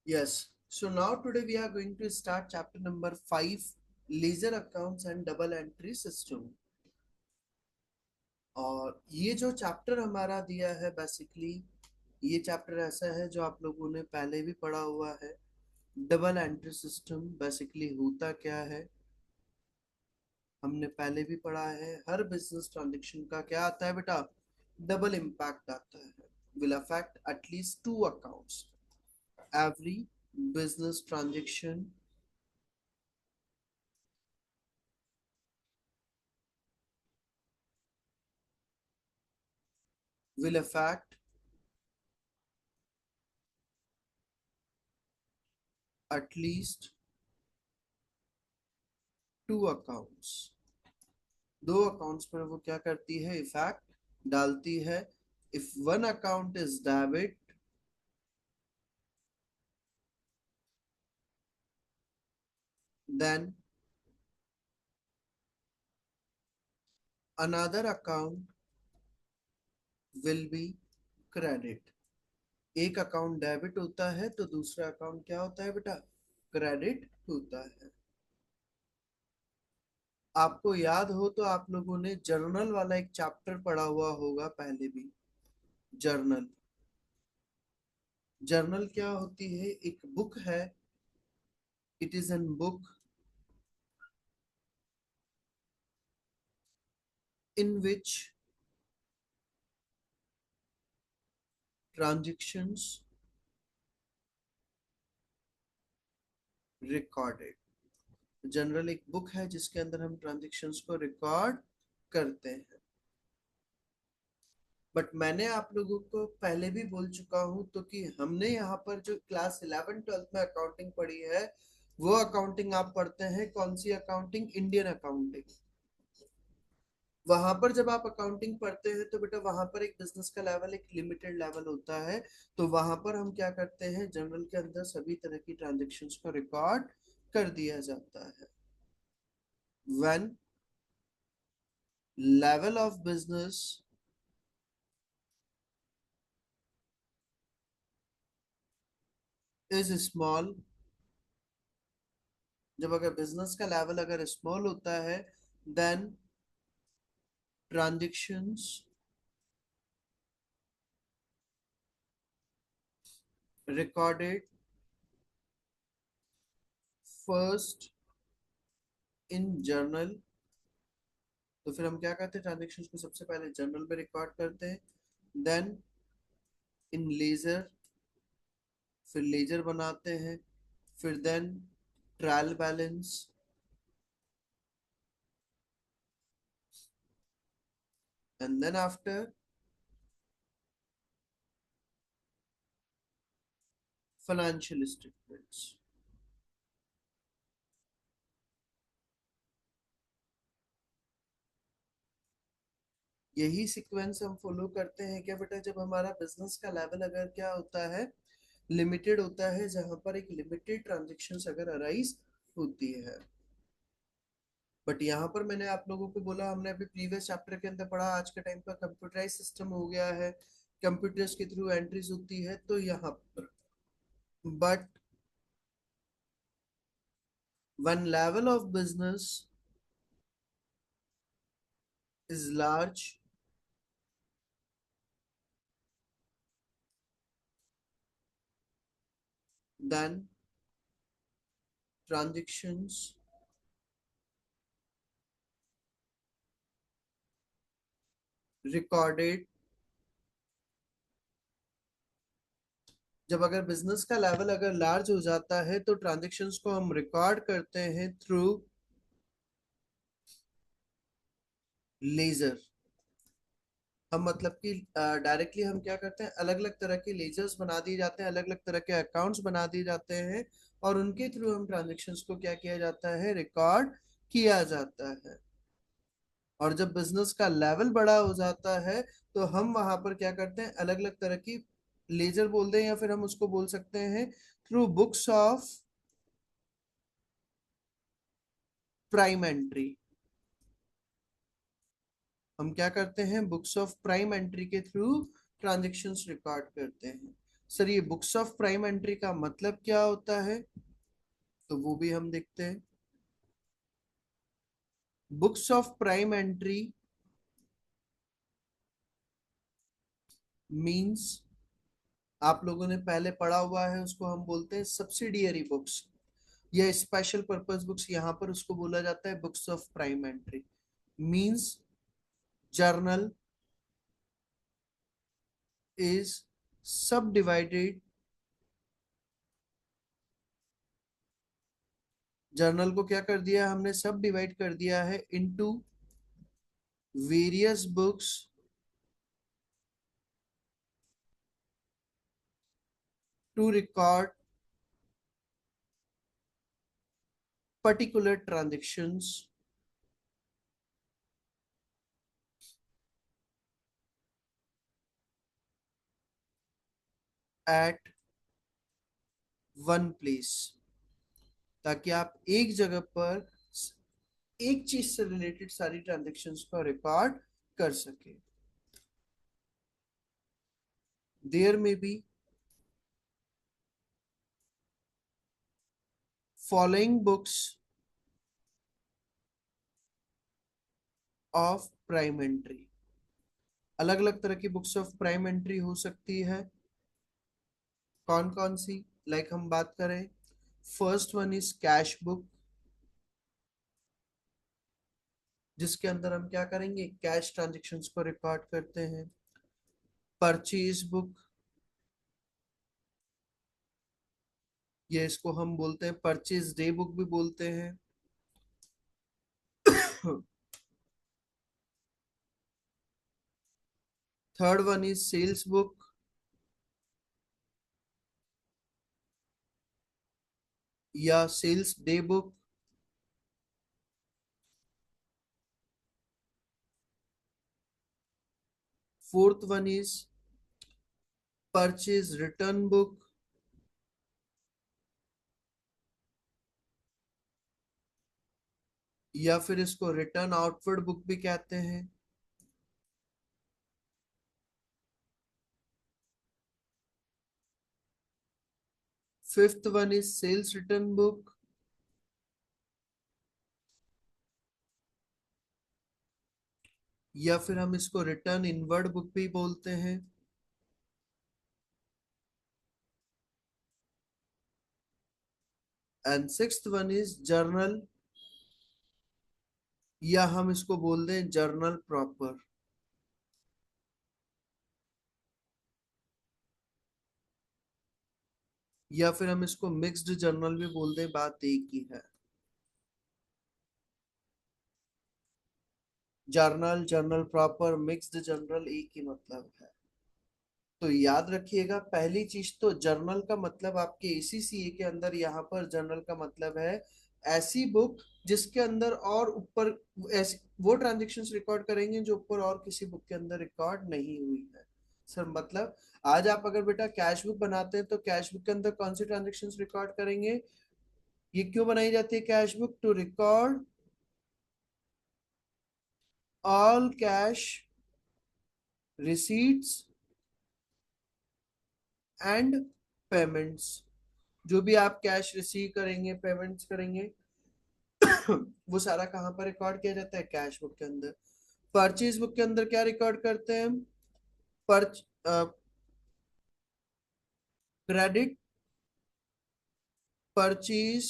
Yes. So now today we are going to start chapter number 5, ledger accounts and double entry system. और ये जो chapter हमारा दिया है बेसिकली ये चैप्टर ऐसा है जो आप लोगों ने पहले भी पढ़ा हुआ है। डबल एंट्री सिस्टम बेसिकली होता क्या है हमने पहले भी पढ़ा है। हर बिजनेस ट्रांजेक्शन का क्या आता है बेटा, डबल इम्पैक्ट आता है। Will affect at least two accounts. Every business transaction will affect at least two accounts. दो अकाउंट्स पर वो क्या करती है, इफेक्ट डालती है। If one account is debit then another account will be credit. एक अकाउंट डेबिट होता है तो दूसरा अकाउंट क्या होता है बेटा, क्रेडिट होता है। आपको याद हो तो आप लोगों ने जर्नल वाला एक चैप्टर पढ़ा हुआ होगा पहले भी। जर्नल, जर्नल क्या होती है, एक बुक है। It is an book in which transactions recorded। General एक बुक है जिसके अंदर हम ट्रांजेक्शन्स को रिकॉर्ड करते हैं। बट मैंने आप लोगों को पहले भी बोल चुका हूं तो कि हमने यहाँ पर जो क्लास 11 12 में अकाउंटिंग पढ़ी है वो अकाउंटिंग आप पढ़ते हैं कौन सी अकाउंटिंग, इंडियन अकाउंटिंग। वहां पर जब आप अकाउंटिंग पढ़ते हैं तो बेटा वहां पर एक बिजनेस का लेवल, एक लिमिटेड लेवल होता है। तो वहां पर हम क्या करते हैं, जनरल के अंदर सभी तरह की ट्रांजेक्शन्स को रिकॉर्ड कर दिया जाता है। when level of business is small, जब अगर बिजनेस का लेवल अगर स्मॉल होता है then transactions recorded first in journal. तो फिर हम क्या करते हैं, ट्रांजेक्शन्स को सबसे पहले जर्नल में रिकॉर्ड करते हैं, देन इन लेजर, फिर लेजर बनाते हैं, फिर then trial balance, and then after financial statements. यही सीक्वेंस हम फॉलो करते हैं क्या बेटा, जब हमारा बिजनेस का लेवल अगर क्या होता है, लिमिटेड होता है, जहां पर एक लिमिटेड ट्रांजेक्शन्स अगर अराइज होती है। बट यहाँ पर मैंने आप लोगों को बोला, हमने अभी प्रीवियस चैप्टर के अंदर पढ़ा, आज के टाइम पर कंप्यूटराइज सिस्टम हो गया है, कंप्यूटर्स के थ्रू एंट्रीज होती है। तो यहाँ पर but one level of business is large then transactions recorded. जब अगर बिजनेस का लेवल अगर लार्ज हो जाता है तो ट्रांजेक्शन्स को हम रिकॉर्ड करते हैं थ्रू लेजर। हम मतलब कि डायरेक्टली हम क्या करते हैं, अलग अलग तरह के लेजर्स बना दिए जाते हैं, अलग अलग तरह के अकाउंट्स बना दिए जाते हैं, और उनके थ्रू हम ट्रांजेक्शन्स को क्या किया जाता है, रिकॉर्ड किया जाता है। और जब बिजनेस का लेवल बड़ा हो जाता है तो हम वहां पर क्या करते हैं, अलग अलग तरह की लेजर बोल दें या फिर हम उसको बोल सकते हैं through books of prime entry. हम क्या करते हैं, बुक्स ऑफ प्राइम एंट्री के थ्रू ट्रांजेक्शन्स रिकॉर्ड करते हैं। सर ये बुक्स ऑफ प्राइम एंट्री का मतलब क्या होता है, तो वो भी हम देखते हैं। Books of prime entry means, आप लोगों ने पहले पढ़ा हुआ है, उसको हम बोलते हैं सब्सिडियरी बुक्स या स्पेशल पर्पस बुक्स, यहाँ पर उसको बोला जाता है books of prime entry. Means journal is सब डिवाइडेड, जर्नल को क्या कर दिया हमने, सब डिवाइड कर दिया है into various books to record particular transactions at one place, ताकि आप एक जगह पर एक चीज से रिलेटेड सारी ट्रांजेक्शन्स को रिकॉर्ड कर सके। देयर में be following books of prime entry, अलग अलग तरह की बुक्स ऑफ प्राइम एंट्री हो सकती है। कौन कौन सी, लाइक हम बात करें, first one is cash book, जिसके अंदर हम क्या करेंगे, कैश ट्रांजेक्शन्स को रिकॉर्ड करते हैं। परचेज बुक, ये इसको हम बोलते हैं परचेज डे बुक भी बोलते हैं। Third one is sales book या sales day book. Fourth one is purchase return book, या फिर इसको रिटर्न आउटवर्ड बुक भी कहते हैं। Fifth one is sales return book, या फिर हम इसको रिटर्न इनवर्ड बुक भी बोलते हैं। And sixth one is journal, या हम इसको बोल दें जर्नल प्रॉपर, या फिर हम इसको मिक्स्ड जर्नल भी बोल दें, बात एक ही है। Journal, journal proper, mixed journal एक ही मतलब है। तो याद रखिएगा, पहली चीज तो जर्नल का मतलब आपके एसीसीए के अंदर, यहाँ पर जर्नल का मतलब है ऐसी बुक जिसके अंदर और ऊपर ऐसी वो ट्रांजेक्शन्स रिकॉर्ड करेंगे जो ऊपर और किसी बुक के अंदर रिकॉर्ड नहीं हुई है। सर मतलब आज आप अगर बेटा कैश बुक बनाते हैं तो कैश बुक के अंदर कौन सी ट्रांजेक्शन्स रिकॉर्ड करेंगे, ये क्यों बनाई जाती है cash book, to record all cash receipts and payments, जो भी आप कैश रिसीव करेंगे, पेमेंट्स करेंगे, वो सारा कहाँ पर रिकॉर्ड किया जाता है, कैश बुक के अंदर। परचेज बुक के अंदर क्या रिकॉर्ड करते हैं हम, परच क्रेडिट परचेज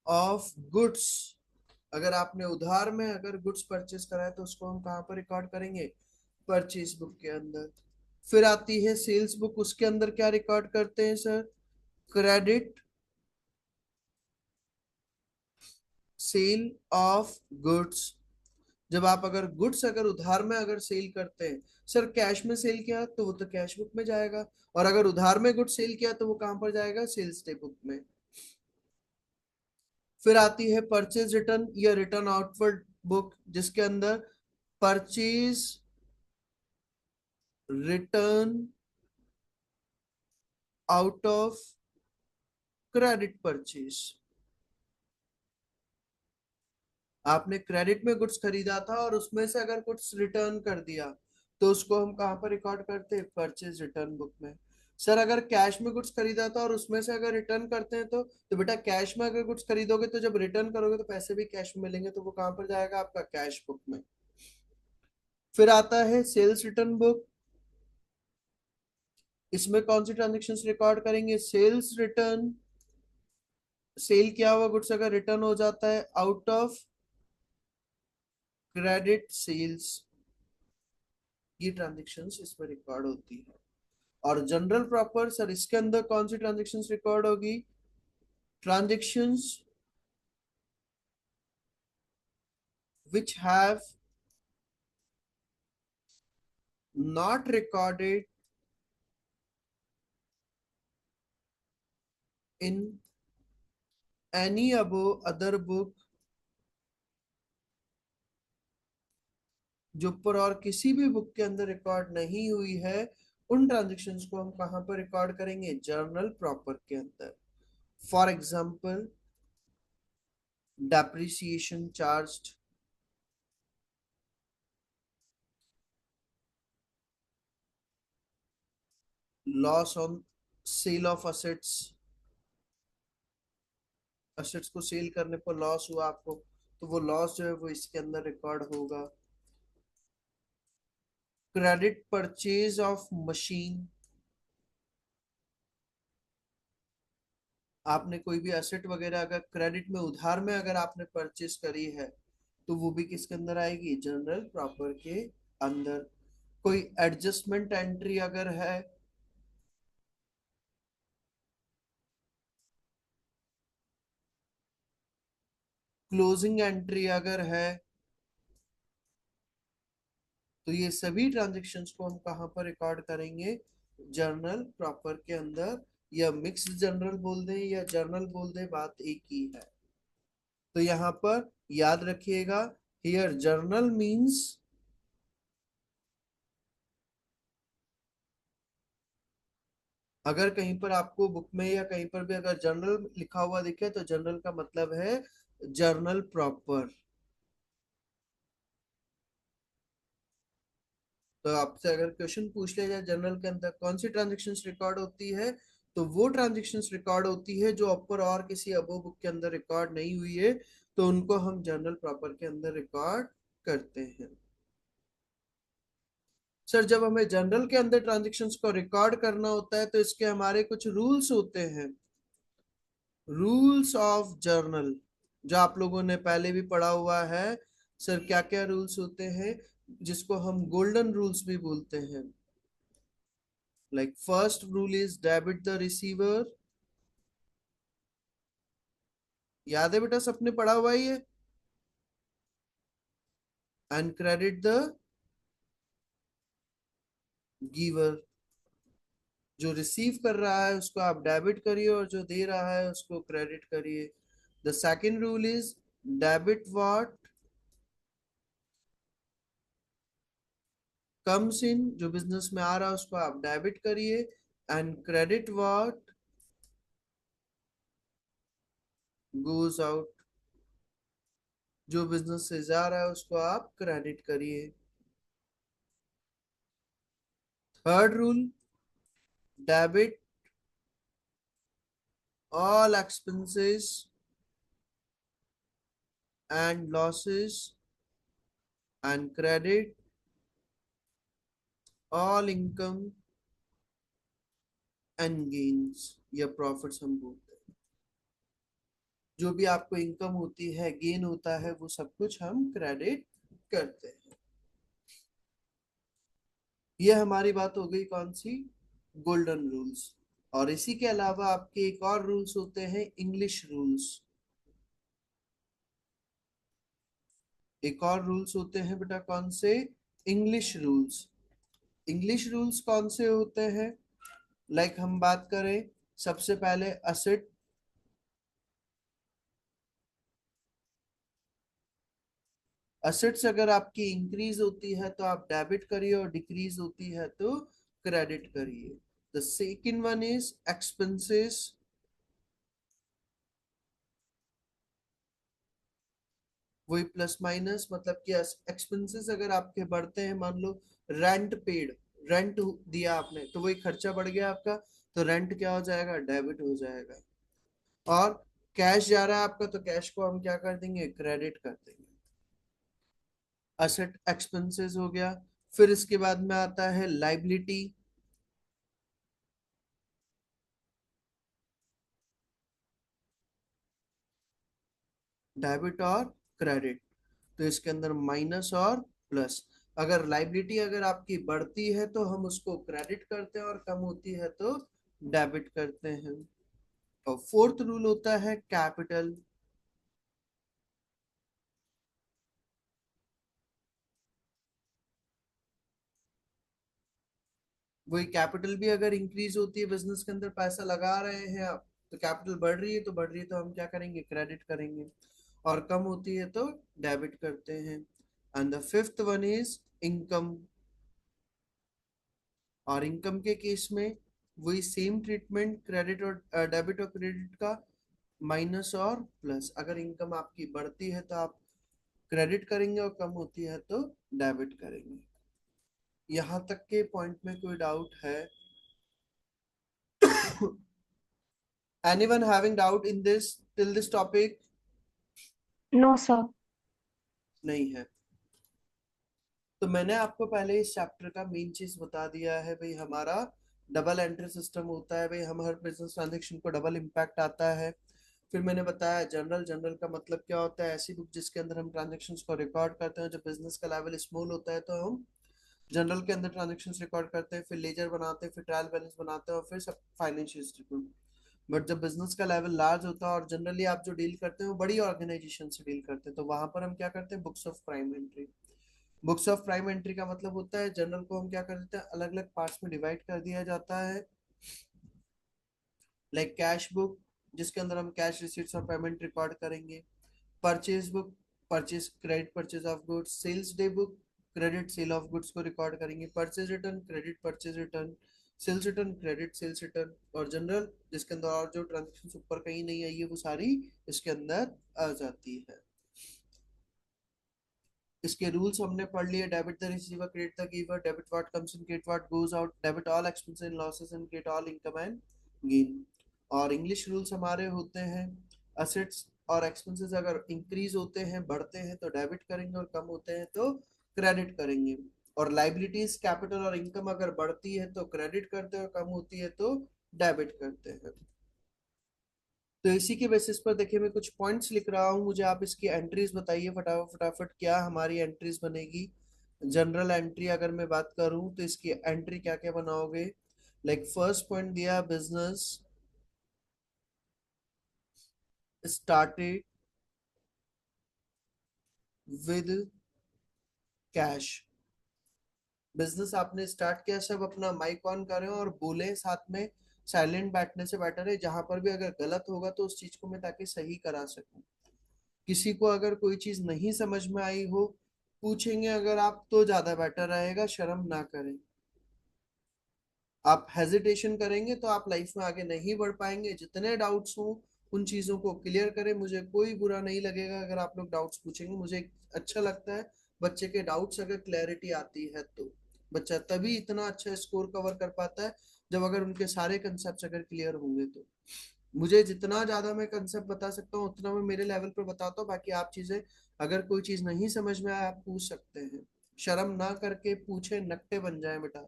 ऑफ गुड्स, अगर आपने उधार में अगर गुड्स परचेज करा है तो उसको हम कहाँ पर रिकॉर्ड करेंगे, परचेज बुक के अंदर। फिर आती है सेल्स बुक, उसके अंदर क्या रिकॉर्ड करते हैं sir, credit sale of goods, जब आप अगर गुड्स अगर उधार में अगर सेल करते हैं, सर कैश में सेल किया तो वो तो कैश बुक में जाएगा, और अगर उधार में गुड्स सेल किया तो वो कहां पर जाएगा, सेल्स डे बुक में। फिर आती है परचेज रिटर्न या रिटर्न आउटवर्ड बुक, जिसके अंदर purchase return out of credit purchase, आपने क्रेडिट में गुड्स खरीदा था और उसमें से अगर गुड्स रिटर्न कर दिया तो उसको हम कहाँ पर रिकॉर्ड करते हैं? परचेज रिटर्न बुक में। सर अगर कैश में गुड्स खरीदा था और उसमें से अगर रिटर्न करते हैं तो बेटा कैश में अगर गुड्स खरीदोगे तो जब रिटर्न करोगे तो पैसे भी कैश में मिलेंगे, तो वो कहाँ पर जाएगा? आपका कैश बुक में। फिर आता है सेल्स रिटर्न बुक। इसमें कौन सी ट्रांजेक्शन रिकॉर्ड करेंगे? Sales return. सेल किया हुआ गुड्स अगर रिटर्न हो जाता है आउट ऑफ क्रेडिट सेल्स, ये ट्रांजेक्शन्स इसमें रिकॉर्ड होती है। और जनरल प्रॉपर सर इसके अंदर कौन सी ट्रांजेक्शन्स रिकॉर्ड होगी? Transactions which have not recorded in any above other book, जो ऊपर और किसी भी बुक के अंदर रिकॉर्ड नहीं हुई है, उन ट्रांजेक्शन्स को हम कहाँ पर रिकॉर्ड करेंगे? जर्नल प्रॉपर के अंदर। For example depreciation charge, loss on sale of assets, assets को सेल करने पर लॉस हुआ आपको, तो वो लॉस जो है वो इसके अंदर रिकॉर्ड होगा। क्रेडिट परचेज ऑफ मशीन, आपने कोई भी एसेट वगैरह अगर क्रेडिट में उधार में अगर आपने परचेज करी है तो वो भी किसके अंदर आएगी? जनरल प्रॉपर के अंदर। कोई एडजस्टमेंट एंट्री अगर है, क्लोजिंग एंट्री अगर है, तो ये सभी ट्रांजेक्शन्स को हम कहाँ पर रिकॉर्ड करेंगे? जर्नल प्रॉपर के अंदर। या मिक्स जर्नल बोल दें या जर्नल बोल दें, बात एक ही है। तो यहाँ पर याद रखिएगा, हियर जर्नल मीन्स, अगर कहीं पर आपको बुक में या कहीं पर भी अगर जर्नल लिखा हुआ दिखे तो जर्नल का मतलब है जर्नल प्रॉपर। तो आपसे अगर क्वेश्चन पूछ लिया जाए जर्नल के अंदर कौन सी ट्रांजेक्शन्स रिकॉर्ड होती है, तो वो ट्रांजेक्शन्स रिकॉर्ड होती है जो अपर और किसी अबो बुक के अंदर रिकॉर्ड नहीं हुई है, तो उनको हम जर्नल प्रॉपर के अंदर रिकॉर्ड करते हैं। सर जब हमें जर्नल के अंदर ट्रांजेक्शन्स को रिकॉर्ड करना होता है तो इसके हमारे कुछ रूल्स होते हैं। रूल्स ऑफ जर्नल जो आप लोगों ने पहले भी पढ़ा हुआ है। सर क्या क्या रूल्स होते हैं, जिसको हम गोल्डन रूल्स भी बोलते हैं? Like first rule is debit the receiver, याद है बेटा, सबने पढ़ा हुआ ही है। एंड क्रेडिट द गिवर, जो रिसीव कर रहा है उसको आप डेबिट करिए और जो दे रहा है उसको क्रेडिट करिए। The second rule is debit what comes in, जो बिजनेस में आ रहा है उसको आप डेबिट करिए। And credit what goes out, जो बिजनेस से जा रहा है उसको आप क्रेडिट करिए। Third rule, debit all expenses and losses and credit all income and gains, या प्रॉफिट्स हम बोलते हैं। जो भी आपको इनकम होती है, गेन होता है, वो सब कुछ हम क्रेडिट करते हैं। ये हमारी बात हो गई कौन सी? Golden rules. और इसी के अलावा आपके एक और रूल्स होते हैं, इंग्लिश रूल्स। एक और रूल्स होते हैं बेटा, कौन से? English rules. इंग्लिश रूल्स कौन से होते हैं? लाइक हम बात करें, सबसे पहले असेट, असेट्स अगर आपकी इंक्रीज होती है तो आप डेबिट करिए और डिक्रीज होती है तो क्रेडिट करिए। The second one is expenses, वही प्लस माइनस, मतलब कि एक्सपेंसेस अगर आपके बढ़ते हैं, मान लो रेंट पेड, रेंट दिया आपने तो वही खर्चा बढ़ गया आपका, तो रेंट क्या हो जाएगा, डेबिट हो जाएगा। और कैश जा रहा है आपका, तो कैश को हम क्या कर देंगे, क्रेडिट कर देंगे। असेट एक्सपेंसेस हो गया। फिर इसके बाद में आता है लाइबिलिटी, डेबिट और क्रेडिट। तो इसके अंदर माइनस और प्लस। अगर लाइबिलिटी अगर आपकी बढ़ती है तो हम उसको क्रेडिट करते हैं, और कम होती है तो डेबिट करते हैं। और फोर्थ रूल होता है कैपिटल। वही कैपिटल भी अगर इंक्रीज होती है, बिजनेस के अंदर पैसा लगा रहे हैं आप, तो कैपिटल बढ़ रही है, तो बढ़ रही है तो हम क्या करेंगे, क्रेडिट करेंगे। और कम होती है तो डेबिट करते हैं। And the fifth one is income. और इनकम के केस में वही सेम ट्रीटमेंट, क्रेडिट और डेबिट और क्रेडिट का, माइनस और प्लस। अगर इनकम आपकी बढ़ती है तो आप क्रेडिट करेंगे, और कम होती है तो डेबिट करेंगे। यहाँ तक के पॉइंट में कोई डाउट है? Anyone having doubt in this till this topic? No sir. नहीं है। तो मैंने आपको पहले इस चैप्टर का मेन चीज बता दिया है भाई, हमारा डबल एंट्री सिस्टम होता है भाई, हम हर बिजनेस ट्रांजेक्शन को डबल इम्पैक्ट आता है। फिर मैंने बताया जनरल, जनरल का मतलब क्या होता है, ऐसी बुक जिसके अंदर हम ट्रांजेक्शन्स को रिकॉर्ड करते हैं। जब बिजनेस का लेवल स्मॉल होता है तो हम जनरल के अंदर ट्रांजेक्शन्स रिकॉर्ड करते हैं, फिर लेजर बनाते हैं, फिर ट्रायल बैलेंस बनाते हैं, और फिर सब फाइनेंशियल स्टेटमेंट। बट जब बिजनेस का लेवल लार्ज होता है, और जनरली आप जो डील करते हैं वो बड़ी ऑर्गेनाइजेशन से डील करते हैं, तो वहां पर हम क्या करते हैं, books of prime entry. Books of prime entry का मतलब होता है जनरल को हम क्या कर देते हैं, अलग अलग पार्ट्स में डिवाइड कर दिया जाता है। लाइक कैश बुक, जिसके अंदर हम कैश रिसीट्स और पेमेंट रिकॉर्ड करेंगे। Purchase book, purchase credit purchase of goods. Sales day book, credit sale of goods को रिकॉर्ड करेंगे। Purchase return, credit purchase return. Sales return, credit sales return. और journal, जिसके अंदर और जो ट्रांजेक्शन ऊपर कहीं नहीं आई है वो सारी इसके अंदर आ जाती है। इसके रूल्स हमने पढ़ लिए, debit the receiver, credit the giver, debit what comes in, credit what goes out, debit all expenses and losses and credit all income and gain. और इंग्लिश रूल्स हमारे होते हैं, असेट्स और एक्सपेंसेस अगर इंक्रीज होते हैं, बढ़ते हैं, तो डेबिट करेंगे, और कम होते हैं तो क्रेडिट करेंगे। और लाइबिलिटीज, कैपिटल और इनकम अगर बढ़ती है तो क्रेडिट करते हैं, और कम होती है तो डेबिट करते हैं। तो इसी के बेसिस पर देखिए मैं कुछ पॉइंट्स लिख रहा हूँ, मुझे आप इसकी एंट्रीज बताइए फटाफट फटाफट, क्या हमारी एंट्रीज बनेगी। जनरल एंट्री अगर मैं बात करूँ तो इसकी एंट्री क्या क्या बनाओगे। लाइक फर्स्ट पॉइंट दिया, business started with cash. Business आपने स्टार्ट किया, सब अपना माइक ऑन करें और बोले साथ में। साइलेंट बैठने से बेटर है, जहां पर भी अगर गलत होगा तो उस चीज को मैं ताकि सही करा सकूं। किसी को अगर कोई चीज नहीं समझ में आई हो, पूछेंगे अगर आप तो ज्यादा बेटर रहेगा, शर्म ना करें। आप हेजिटेशन करेंगे तो आप लाइफ में आगे नहीं बढ़ पाएंगे। जितने डाउट्स हो उन चीजों को क्लियर करें, मुझे कोई बुरा नहीं लगेगा अगर आप लोग डाउट्स पूछेंगे, मुझे अच्छा लगता है बच्चे के डाउट्स अगर क्लैरिटी आती है तो। बच्चा तभी इतना अच्छा स्कोर कवर कर पाता है जब अगर उनके सारे कंसेप्ट अगर क्लियर होंगे तो। मुझे जितना ज्यादा मैं कंसेप्ट बता सकता हूँ उतना मैं मेरे लेवल पर बताता हूँ, बाकी आप चीजें अगर कोई चीज नहीं समझ में आए आप पूछ सकते हैं। शर्म ना करके पूछे, नकटे बन जाए बेटा।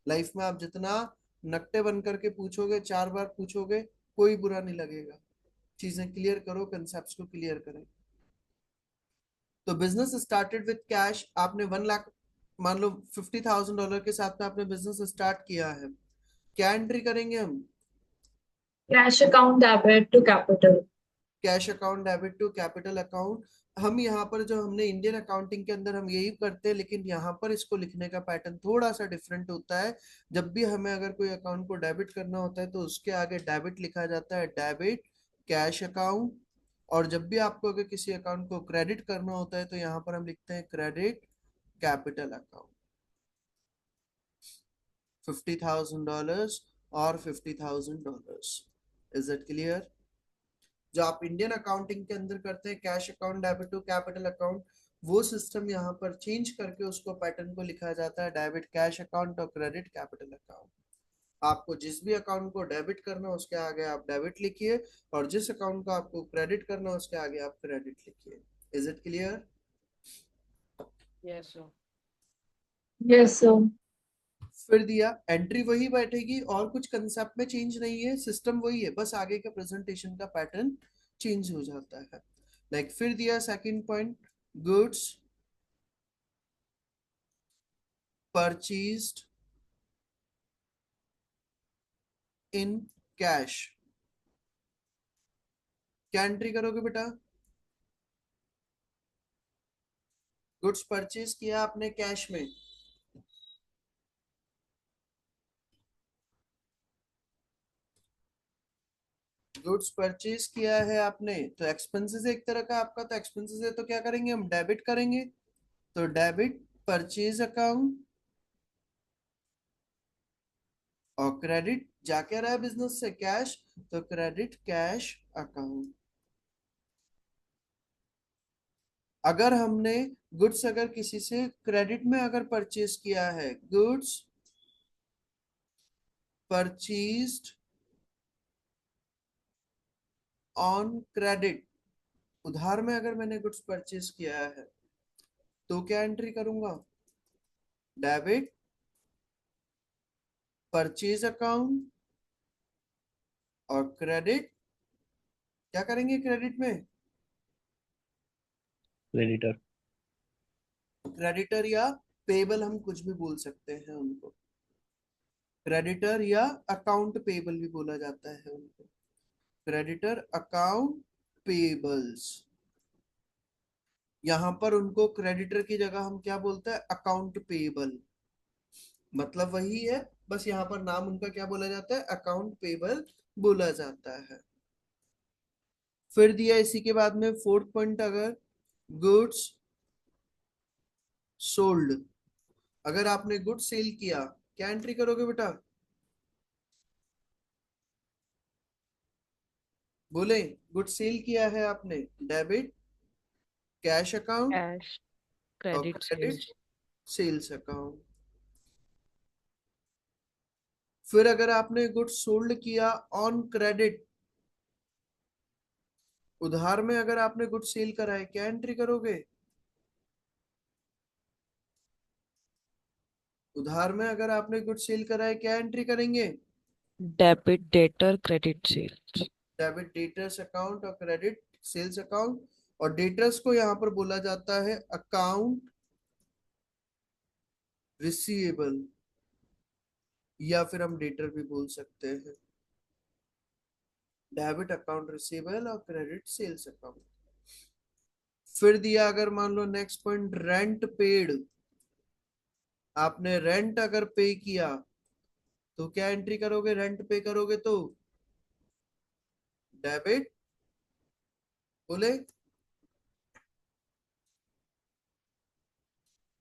लाइफ में आप जितना नकटे बन करके पूछोगे, 4 बार पूछोगे, कोई बुरा नहीं लगेगा। चीजें क्लियर करो, कंसेप्ट को क्लियर करें। तो बिजनेस स्टार्टेड विद कैश, आपने 1 लाख, मान लो $50,000 के साथ में आपने बिजनेस स्टार्ट किया है, क्या एंट्री करेंगे हम, cash account debit to capital. Cash account debit to capital account. हम यहाँ पर जो हमने इंडियन अकाउंटिंग के अंदर हम यही करते हैं, लेकिन यहाँ पर इसको लिखने का पैटर्न थोड़ा सा डिफरेंट होता है। जब भी हमें अगर कोई अकाउंट को डेबिट करना होता है तो उसके आगे डेबिट लिखा जाता है, डेबिट कैश अकाउंट। और जब भी आपको अगर किसी अकाउंट को क्रेडिट करना होता है तो यहाँ पर हम लिखते हैं क्रेडिट कैपिटल अकाउंट। $50,000 और $50,000। Is it clear? जो आप इंडियन अकाउंटिंग के अंदर करते हैं cash account debit to capital account, वो सिस्टम यहाँ पर चेंज करके उसको पैटर्न को लिखा जाता है डेबिट कैश अकाउंट और क्रेडिट कैपिटल अकाउंट। आपको जिस भी अकाउंट को डेबिट करना है उसके आगे आप डेबिट लिखिए, और जिस अकाउंट को आपको क्रेडिट करना है उसके आगे आप क्रेडिट लिखिए। Is it clear? Yes, sir. Yes, sir. फिर दिया एंट्री वही बैठेगी, और कुछ कंसेप्ट में चेंज नहीं है, सिस्टम वही है, बस आगे का प्रेजेंटेशन का पैटर्न चेंज हो जाता है। लाइक फिर दिया second point, goods purchased in cash. क्या एंट्री करोगे बेटा? गुड्स परचेज किया आपने कैश में, गुड्स परचेज किया है आपने, तो एक्सपेंसेस एक तरह का आपका, तो एक्सपेंसेस है तो क्या करेंगे हम, डेबिट करेंगे। तो डेबिट परचेज अकाउंट, और क्रेडिट जा क्या रहा है बिजनेस से, कैश, तो क्रेडिट कैश अकाउंट। अगर हमने गुड्स अगर किसी से क्रेडिट में अगर परचेज किया है, गुड्स परचेज्ड ऑन क्रेडिट, उधार में अगर मैंने गुड्स परचेज किया है तो क्या एंट्री करूंगा, डेबिट परचेज अकाउंट, और क्रेडिट क्या करेंगे क्रेडिट में, क्रेडिटर। क्रेडिटर या पेबल, हम कुछ भी बोल सकते हैं उनको, क्रेडिटर या अकाउंट पेबल भी बोला जाता है उनको, क्रेडिटर अकाउंट पेबल्स। यहां पर उनको क्रेडिटर की जगह हम क्या बोलते हैं, अकाउंट पेबल, मतलब वही है, बस यहाँ पर नाम उनका क्या बोला जाता है, अकाउंट पेबल बोला जाता है। फिर दिया इसी के बाद में फोर्थ पॉइंट, अगर गुड्स सोल्ड, अगर आपने गुड सेल किया, क्या एंट्री करोगे बेटा, बोले, गुड सेल किया है आपने, डेबिट कैश अकाउंट Cash, और credit, credit sales. Sales account. फिर अगर आपने गुड सोल्ड किया ऑन क्रेडिट, उधार में अगर आपने गुड सेल करा है, क्या एंट्री करोगे, उधार में अगर आपने गुड सेल करा है क्या एंट्री करेंगे, Debit, debtor, credit, sales. Debit debtors account और क्रेडिट सेल्स अकाउंट। और डेटर्स को यहाँ पर बोला जाता है अकाउंट रिसीवेबल, या फिर हम डेटर भी बोल सकते हैं, डेबिट अकाउंट रिसीवेबल और क्रेडिट सेल्स अकाउंट। फिर दिया अगर मान लो नेक्स्ट पॉइंट, रेंट पेड, आपने रेंट अगर पे किया तो क्या एंट्री करोगे, रेंट पे करोगे तो डेबिट, बोले,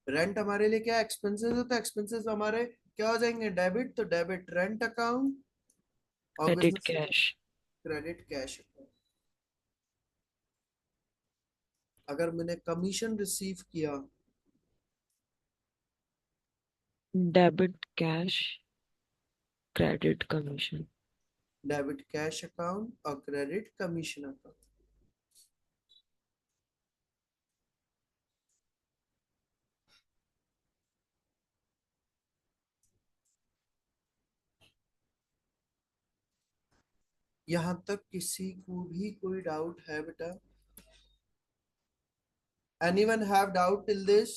रेंट हमारे लिए क्या एक्सपेंसेस है, तो एक्सपेंसेस हमारे क्या हो जाएंगे, डेबिट, तो डेबिट रेंट अकाउंट, और Credit, business cash. Credit cash account. अगर मैंने कमीशन रिसीव किया, Debit, cash, credit, commission. Debit cash account और क्रेडिट कमीशन अकाउंट। यहां तक किसी को भी कोई डाउट है बेटा? Anyone have doubt till this?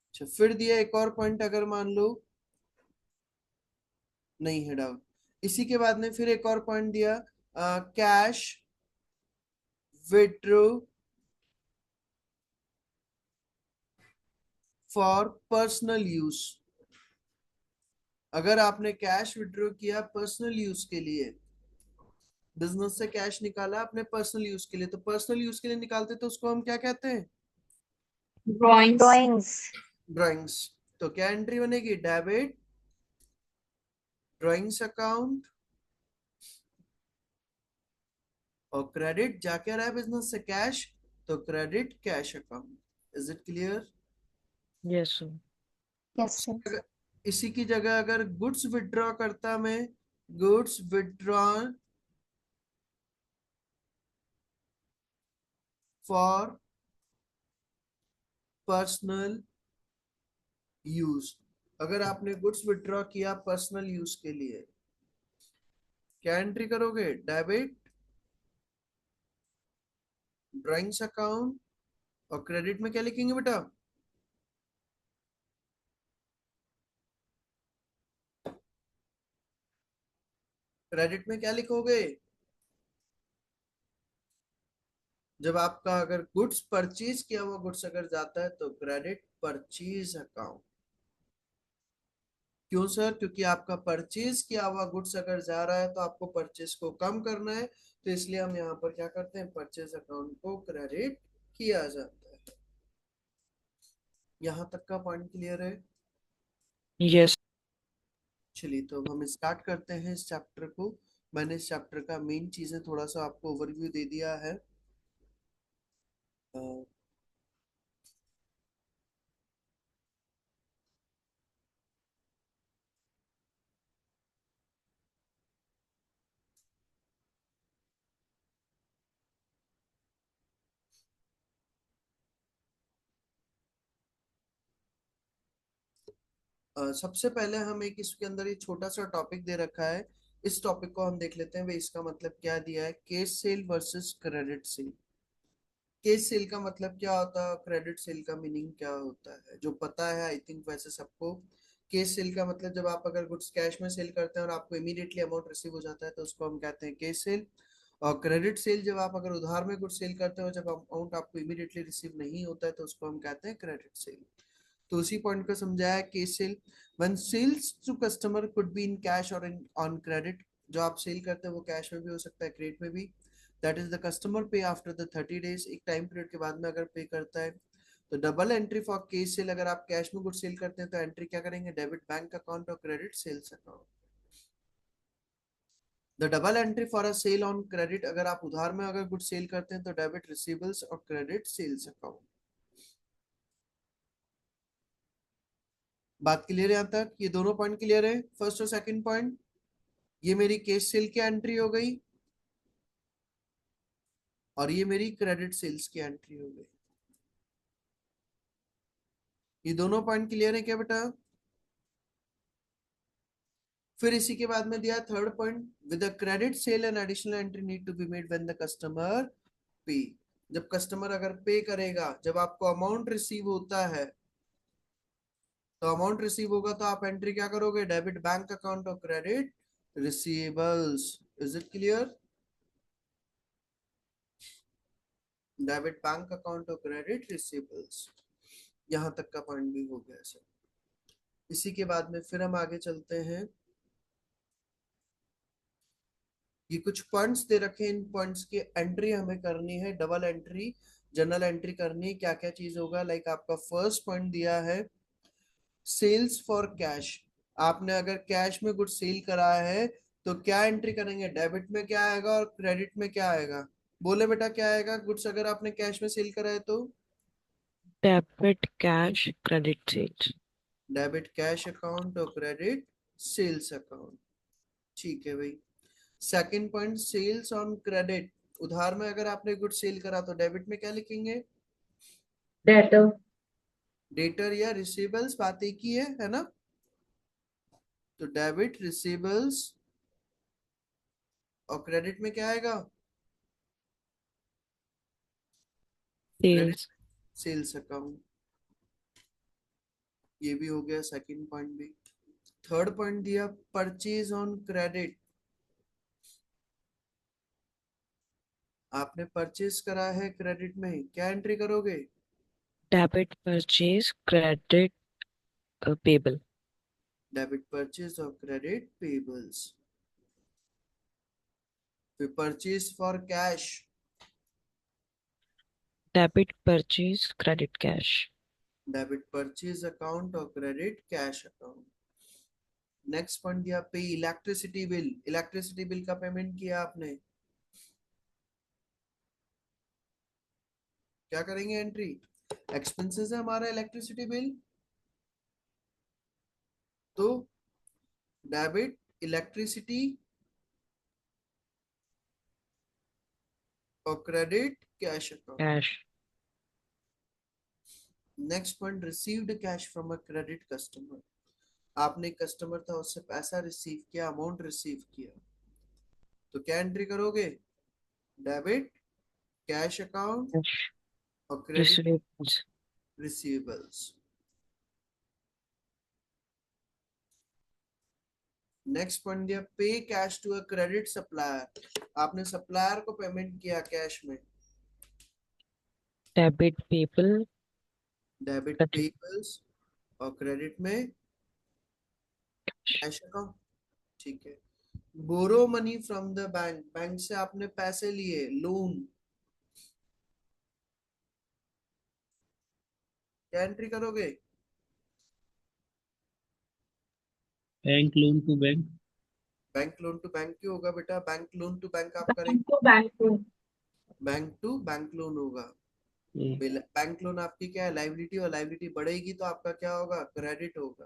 अच्छा, फिर दिया एक और पॉइंट, अगर मान लो नहीं है डाउट, इसी के बाद में फिर एक और पॉइंट दिया, cash withdraw for personal use. अगर आपने कैश विड्रॉ किया पर्सनल यूज के लिए, बिजनेस से कैश निकाला अपने पर्सनल यूज के लिए, तो पर्सनल यूज के लिए निकालते तो उसको हम क्या कहते हैं, Drawings. drawings, drawings. तो क्या एंट्री बनेगी, डेबिट ड्राइंग्स अकाउंट और क्रेडिट जाके आ रहा है बिजनेस से कैश, तो credit cash account. Is it clear? Yes, sir. Yes, sir. इसी की जगह अगर गुड्स विड्रॉ करता मैं, goods withdraw for personal use, अगर आपने गुड्स विड्रॉ किया पर्सनल यूज के लिए, क्या एंट्री करोगे? Debit drawings account. और क्रेडिट में क्या लिखेंगे बेटा? क्रेडिट में क्या लिखोगे? जब आपका अगर गुड्स परचेज किया हुआ गुड्स अगर जाता है तो क्रेडिट परचेज अकाउंट। क्यों सर? क्योंकि आपका परचेज किया हुआ गुड्स अगर जा रहा है तो आपको परचेज को कम करना है, तो इसलिए हम यहाँ पर क्या करते हैं, परचेज अकाउंट को क्रेडिट किया जाता है। यहाँ तक का पॉइंट क्लियर है? Yes. चलिए तो अब हम स्टार्ट करते हैं इस चैप्टर को। मैंने इस चैप्टर का मेन चीजें थोड़ा सा आपको ओवरव्यू दे दिया है। अ, सबसे पहले हम एक इसके अंदर ये छोटा सा टॉपिक दे रखा है, इस टॉपिक को हम देख लेते हैं। भाई इसका मतलब क्या दिया है, cash sale versus credit sale. Cash sale का मतलब क्या होता है, क्रेडिट सेल का मीनिंग क्या होता है, जो पता है आई थिंक वैसे सबको। केस सेल का मतलब जब आप अगर गुड्स कैश में सेल करते हैं और आपको इमीडिएटली अमाउंट रिसीव हो जाता है तो उसको हम कहते हैं केस सेल। और क्रेडिट सेल जब आप अगर उधार में गुड्स सेल करते हो, जब अमाउंट आपको इमीडिएटली रिसीव नहीं होता है तो उसको हम कहते हैं क्रेडिट सेल। तो उसी पॉइंट को समझाया cash sale. When sales to customer could be in cash और इन ऑन क्रेडिट, जो आप सेल करते हैं वो कैश में भी हो सकता है क्रेडिट में भी। That is the customer pay after the 30 days, एक टाइम पीरियड के बाद में अगर पे करता है। तो double entry for cash sale, अगर आप कैश में गुड सेल करते हैं तो एंट्री क्या करेंगे, डेबिट बैंक अकाउंट और credit sales account. The double entry for a sale on credit, अगर आप उधार में अगर गुड सेल करते हैं तो डेबिट रिसीवेबल्स और क्रेडिट सेल्स अकाउंट। बात क्लियर है यहाँ तक? ये दोनों पॉइंट क्लियर है, फर्स्ट और सेकंड पॉइंट। ये मेरी केस सेल की एंट्री हो गई और ये मेरी क्रेडिट सेल्स की एंट्री हो गई। ये दोनों पॉइंट क्लियर है क्या बेटा? फिर इसी के बाद में दिया third point, with the credit sale and additional entry need to be made when the customer pay. जब कस्टमर अगर पे करेगा, जब आपको अमाउंट रिसीव होता है, तो अमाउंट रिसीव होगा तो आप एंट्री क्या करोगे, डेबिट बैंक अकाउंट और credit receivables. Is it clear? Debit bank account और क्रेडिट रिसीवेबल्स। यहां तक का पॉइंट भी हो गया सर। इसी के बाद में फिर हम आगे चलते हैं। ये कुछ पॉइंट्स दे रखे हैं, इन पॉइंट्स की एंट्री हमें करनी है, डबल एंट्री जनरल एंट्री करनी है। क्या क्या चीज होगा, लाइक आपका फर्स्ट पॉइंट दिया है सेल्स फॉर कैश। आपने अगर कैश में गुड सेल करा है तो क्या एंट्री करेंगे, डेबिट में क्या आएगा और क्रेडिट में क्या आएगा? बोले बेटा क्या आएगा, गुड्स अगर आपने कैश में सेल करा है तो? Debit cash credit sales. Debit cash account और क्रेडिट सेल्स अकाउंट। ठीक है भाई। Second point sales on credit, उधार में अगर आपने गुड सेल करा तो डेबिट में क्या लिखेंगे, Debtor. डेटर या रिसीवेबल्स, बात एक ही है ना? तो डेबिट रिसीवेबल्स और क्रेडिट में क्या आएगा, क्रेडिट Sales. Sales account. ये भी हो गया सेकंड पॉइंट भी। थर्ड पॉइंट दिया परचेज ऑन क्रेडिट, आपने परचेज करा है क्रेडिट में, क्या एंट्री करोगे, Debit purchase credit payable. Debit purchase और क्रेडिट पेबल्स। फिर purchase for cash, Debit purchase credit cash. Debit purchase account और credit cash account. Next point दिया pay electricity bill, electricity bill का पेमेंट किया आपने, क्या करेंगे एंट्री? एक्सपेंसेस है हमारा इलेक्ट्रिसिटी बिल, तो डेबिट इलेक्ट्रिसिटी और credit cash account. Cash. Next point, received cash from a credit customer. आपने कस्टमर था, उससे पैसा रिसीव किया, अमाउंट रिसीव किया, तो क्या एंट्री करोगे? Debit cash account Cash. और credit Receivables. Receivables. Next point दिया, pay cash to a credit supplier. आपने सप्लायर को पेमेंट किया कैश में, Debit payable. Debit Credit. Payables और क्रेडिट में कैश अकाउंट। ठीक है। Borrow money from the bank, bank से आपने पैसे लिए, लोन, क्या एंट्री करोगे? Bank loan to bank. Bank loan to bank क्यों होगा बेटा? बैंक लोन टू बैंक आप करेंगे, Bank to bank loan. Bank to bank loan होगा। बैंक लोन आपकी क्या है? लाइबिलिटी, और लाइबिलिटी बढ़ेगी तो आपका क्या होगा? क्रेडिट होगा।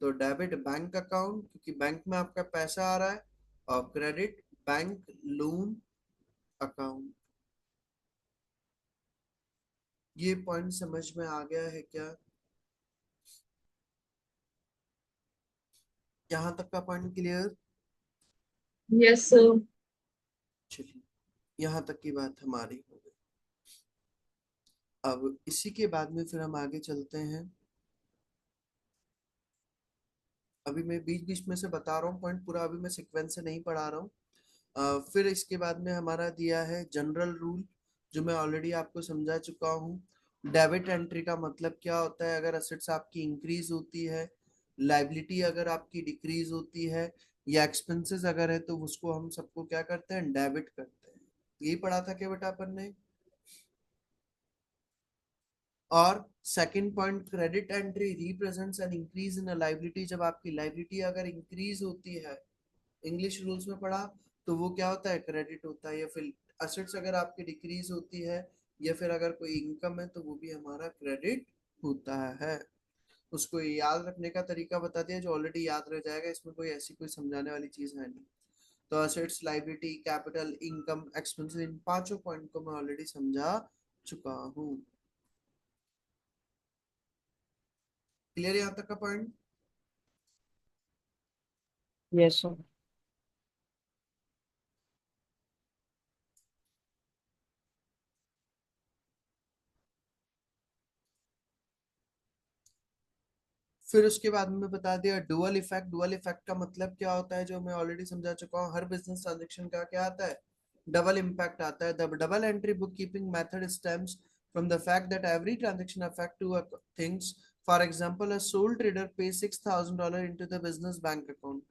तो डेबिट बैंक अकाउंट, क्योंकि बैंक में आपका पैसा आ रहा है, और क्रेडिट बैंक लोन अकाउंट। ये पॉइंट समझ में आ गया है क्या? यहाँ तक का पॉइंट क्लियर? Yes, sir. चलिए, यहाँ तक की बात हमारी हो गई। अब इसी के बाद में फिर हम आगे चलते हैं। अभी मैं बीच बीच में से बता रहा हूँ पॉइंट, पूरा अभी मैं सीक्वेंस से नहीं पढ़ा रहा हूँ। फिर इसके बाद में हमारा दिया है जनरल रूल, जो मैं ऑलरेडी आपको समझा चुका हूँ। डेबिट एंट्री का मतलब क्या होता है? अगर असेट्स आपकी इंक्रीज होती है, लाइबिलिटी अगर आपकी डिक्रीज होती है, या एक्सपेंसेस अगर है, तो उसको हम सबको क्या करते हैं? डेबिट करते हैं। यही पढ़ा था क्या बेटा अपन ने? और second point, credit entry represents an increase in liability. जब आपकी लाइबिलिटी अगर इंक्रीज होती है, इंग्लिश रूल्स में पढ़ा, तो वो क्या होता है? क्रेडिट होता है। या फिर असेट्स अगर आपकी डिक्रीज होती है, या फिर अगर कोई इनकम है, तो वो भी हमारा क्रेडिट होता है। उसको याद रखने का तरीका बता दिया, जो ऑलरेडी याद रह जाएगा, इसमें कोई ऐसी कोई समझाने वाली चीज है नहीं। तो assets, liability, capital, income, expenses, इन पांचों पॉइंट को मैं ऑलरेडी समझा चुका हूँ। क्लियर यहाँ तक का पॉइंट? Yes, sir. फिर उसके बाद में बता दिया डुअल इफेक्ट। डुअल इफेक्ट का मतलब क्या होता है, जो मैं ऑलरेडी समझा चुका हूँ। हर बिजनेस ट्रांजेक्शन का क्या आता है? डबल इम्पैक्ट आता है। The double entry book keeping method stems from the fact that every transaction affect two things. For example, a sole trader पे $6,000 into the business bank account.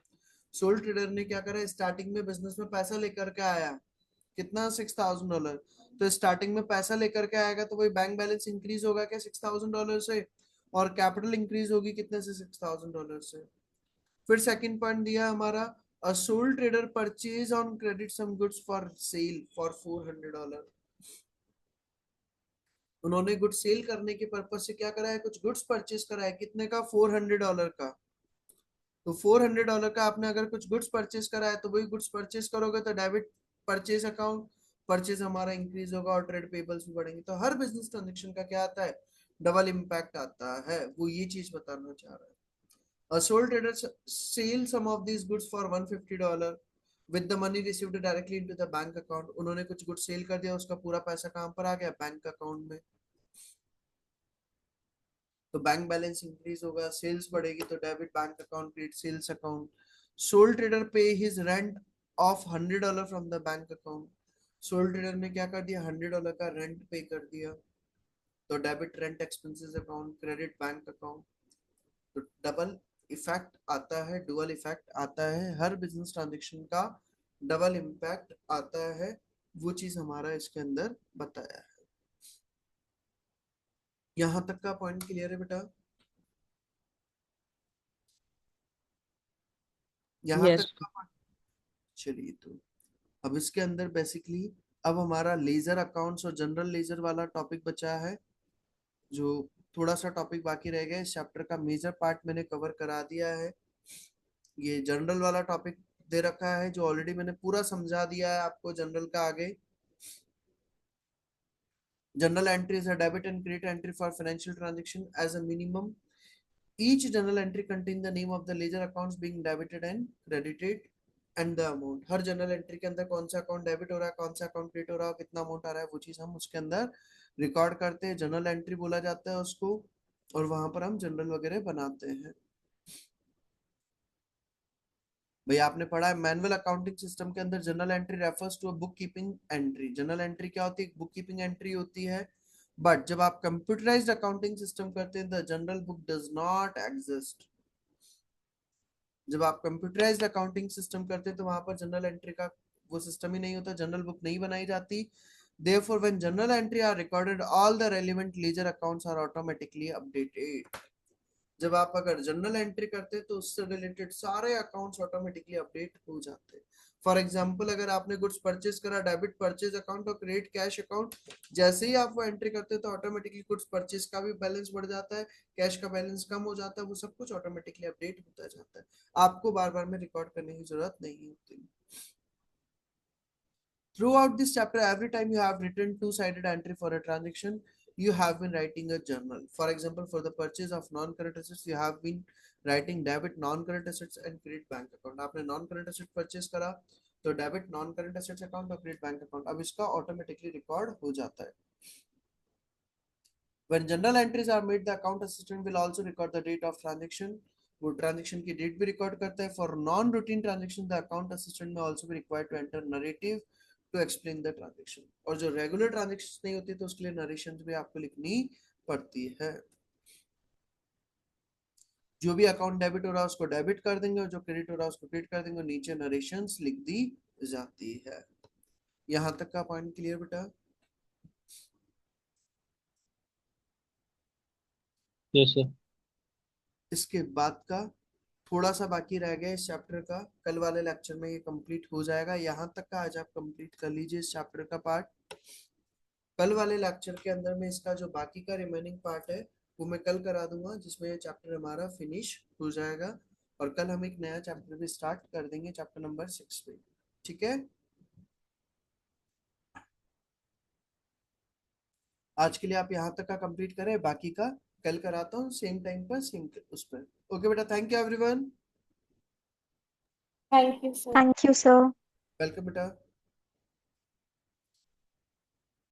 Sole trader ने क्या करा? स्टार्टिंग में business में पैसा लेकर के आया, कितना? $6,000। तो स्टार्टिंग में पैसा लेकर के आएगा, तो वही बैंक बैलेंस इंक्रीज होगा क्या $6,000 से? और कैपिटल इंक्रीज होगी कितने से? $6,000 से। फिर सेकंड पॉइंट दिया हमारा, a sole trader purchase on credit some goods for sale for $400। उन्होंने गुड्स सेल करने के पर्पज से क्या करा है? कुछ गुड्स परचेज करा है, कितने का? $400 का। तो $400 का आपने अगर कुछ गुड्स परचेज करा है, तो वही गुड्स परचेज करोगे तो डेबिट परचेज अकाउंट, परचेज हमारा इंक्रीज होगा और ट्रेड पेबल्स भी बढ़ेंगे। तो हर बिजनेस ट्रांजेक्शन का क्या आता है? डबल इम्पैक्ट आता है। वो ये चीज बताना चाह रहा है। A sole trader sell some of these goods for $150 with the money received directly into the bank account। उन्होंने कुछ गुड सेल कर दिया, उसका पूरा पैसा कहाँ पर आ गया? बैंक अकाउंट में। तो बैंक बैलेंस इंक्रीज होगा, सेल्स बढ़ेगी, तो debit bank account, credit sales account. Sole trader pay his rent of $100 from the bank account. Sole trader ने क्या कर दिया? $100 का रेंट पे कर दिया, तो debit rent expenses account, credit bank account. तो डबल इफेक्ट आता है, डुअल इफेक्ट आता है, हर बिजनेस ट्रांजेक्शन का डबल इम्पैक्ट आता है। वो चीज हमारा इसके अंदर बताया है। यहां तक का पॉइंट क्लियर है बेटा? यहाँ तक Yes. का। चलिए, तो अब इसके अंदर बेसिकली अब हमारा लेजर अकाउंट्स और जनरल लेजर वाला टॉपिक बचा है, जो थोड़ा सा टॉपिक बाकी रह गया। इस चैप्टर का मेजर पार्ट मैंने कवर करा दिया है। ये जनरल वाला टॉपिक दे रखा है जो ऑलरेडी मैंने पूरा समझा दिया है आपको जनरल का। आगे journal entry is a debit and credit entry for financial transaction as a minimum. Each journal entry contain the name of the ledger accounts being debited and credited and the amount। Her journal entry के अंदर कौन सा account debit हो रहा है, कौन सा account credit हो रहा है, कितना अमाउंट आ रहा है, वो चीज हम उसके अंदर रिकॉर्ड करते हैं। जर्नल एंट्री बोला जाता है उसको, और वहां पर हम जनरल वगैरह बनाते हैं। भाई आपने पढ़ा है मैनुअल अकाउंटिंग सिस्टम के अंदर journal entry refers to a book keeping entry. Journal entry क्या होती है? बुक कीपिंग एंट्री होती है। बट जब आप कंप्यूटराइज्ड अकाउंटिंग सिस्टम करते हैं, the general book does not exist. जब आप कंप्यूटराइज्ड अकाउंटिंग सिस्टम करते हैं तो वहां पर जनरल एंट्री का वो सिस्टम ही नहीं होता, जनरल बुक नहीं बनाई जाती। Therefore, when journal entry are recorded, all the relevant ledger accounts are automatically updated। जब आप अगर जनरल एंट्री करते हैं तो उससे रिलेटेड सारे अकाउंट्स ऑटोमेटिकली अपडेट हो जाते हैं। फॉर एग्जांपल, अगर आपने गुड्स परचेज करा, डेबिट परचेज अकाउंट और क्रेडिट कैश अकाउंट, जैसे ही आप वो एंट्री करते हैं तो ऑटोमेटिकली गुड्स परचेज का भी बैलेंस बढ़ जाता है, कैश का बैलेंस कम हो जाता है, वो सब कुछ ऑटोमेटिकली अपडेट होता जाता है। आपको बार बार में रिकॉर्ड करने की जरूरत नहीं होती। Throughout this chapter, every time you have written two-sided entry for a transaction, you have been writing a journal. For example, for the purchase of non-current assets, you have been writing debit non-current assets and credit bank account। आपने non-current asset purchase करा तो debit non-current assets account और credit bank account अब इसका automatically record हो जाता है। When journal entries are made, the account assistant will also record the date of transaction। वो ट्रांजेक्शन की डेट भी रिकॉर्ड करता है। For non routine transaction the account assistant में ऑल्सो भी required to enter narrative to explain the transaction. और जो regular transaction नहीं होती तो उसके लिए नरेशन भी आपको लिखनी पड़ती है। जो भी अकाउंट डेबिट हो रहा है उसको डेबिट कर देंगे और जो क्रेडिट हो रहा है उसको क्रेडिट कर देंगे, नीचे नरेशंस लिख दी जाती है। यहां तक का पॉइंट क्लियर बेटा? Yes, sir. इसके बाद का थोड़ा सा बाकी रह गया इस चैप्टर का, कल वाले लेक्चर में ये कंप्लीट हो जाएगा। यहाँ तक का आज आप कंप्लीट कर लीजिए इस चैप्टर का पार्ट। कल वाले लेक्चर के अंदर में इसका जो बाकी का रिमेनिंग पार्ट है वो मैं कल करा दूंगा, जिसमें ये चैप्टर हमारा फिनिश हो जाएगा। और कल हम एक नया चैप्टर भी स्टार्ट कर देंगे, चैप्टर नंबर 6 पे। ठीक है, आज के लिए आप यहाँ तक का कंप्लीट करें, बाकी का कल कराता हूँ सेम टाइम पर सेम उस पर। ओके बेटा, thank you everyone. Thank you, sir. Thank you, sir. Welcome बेटा।